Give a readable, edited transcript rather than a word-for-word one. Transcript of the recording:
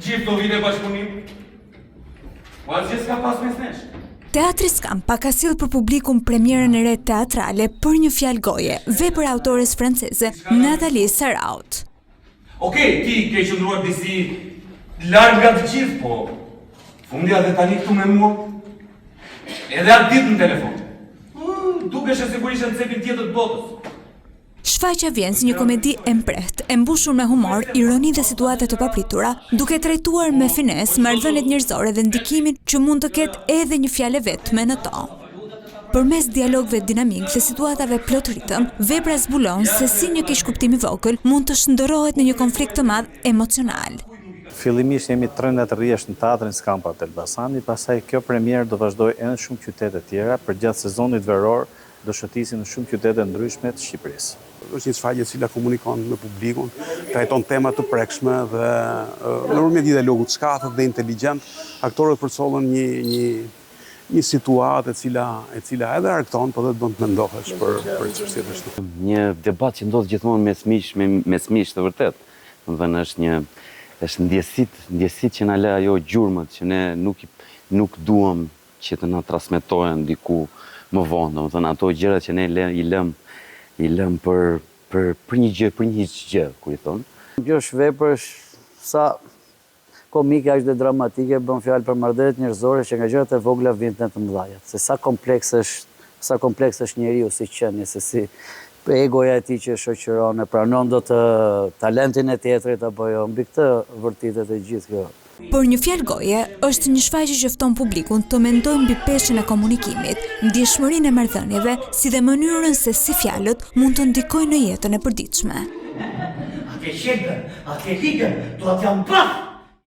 gjithë të vite bashkëpunim. Po asgjë s'ka pas mes nesh. Teatri Skampa ka sjellë për publikun premierën e re teatrale Për një fjalë goje, vepër autores franceze Nathalie Sarraut. Okej, ti ke qëndruar disi larg nga të gjithë, po fundja dhe tani këtu me mua. Edhe atë ditë në telefon. Dukesh e sigurisht në cepin tjetër të botës. Shfaqja vjen si një komedi e mprehtë, e mbushur me humor, ironi dhe situata të papritura, duke trajtuar me finesë marrëdhëniet njerëzore dhe ndikimin që mund të ketë edhe një fjalë vetme në to. Përmes dialogëve dinamik dhe situatave plot ritëm, vepra zbulon se si një keqkuptim i vogël mund të shndërrohet në një konflikt të madh emocional. Fillimisht jemi 3 të rrjesht në teatrin Skampa të Elbasani, pastaj kjo premierë do vazhdojë edhe në shumë qytete tjera, përgjatë sezonit veror do shëtisin në shumë qytete ndryshme të Shqipërisë. Është një shfaqje e cila komunikon me publikun, trajton tema të prekshme dhe në rrëmjet i dialogut shkatët dhe inteligjent, aktorët përcollën një situatë e cila edhe argëton, por dhe të bën të mendohesh për çështjet e shtu. Një debat që ndodh gjithmonë mes miq të vërtet. Domethënë është ndjesit që na lë ajo gjurmët që ne nuk duam që të na transmetohen diku më vonë. Domethënë ato gjërat që ne i lëm për një gjë, kur i thon. Kjo është vepër sa komike aq dhe dramatike, bën fjalë për marrëdhëniet njerëzore që nga gjërat e vogla vijnë në të mëdha. Se sa kompleks është njeriu si qenie, se si egoja e tij që shoqëron, e pranon dot talentin e tjetrit apo jo, mbi këtë vërtetet e gjithë kjo. Por një fjalë goje është një shfaqje që fton publikun të mendojë mbi peshën e komunikimit, ndjeshmërinë e marrëdhënieve, si dhe mënyrën se si fjalët mund të ndikojnë në jetën e përditshme. Atje shegën, atje ligën, do t'jam praf!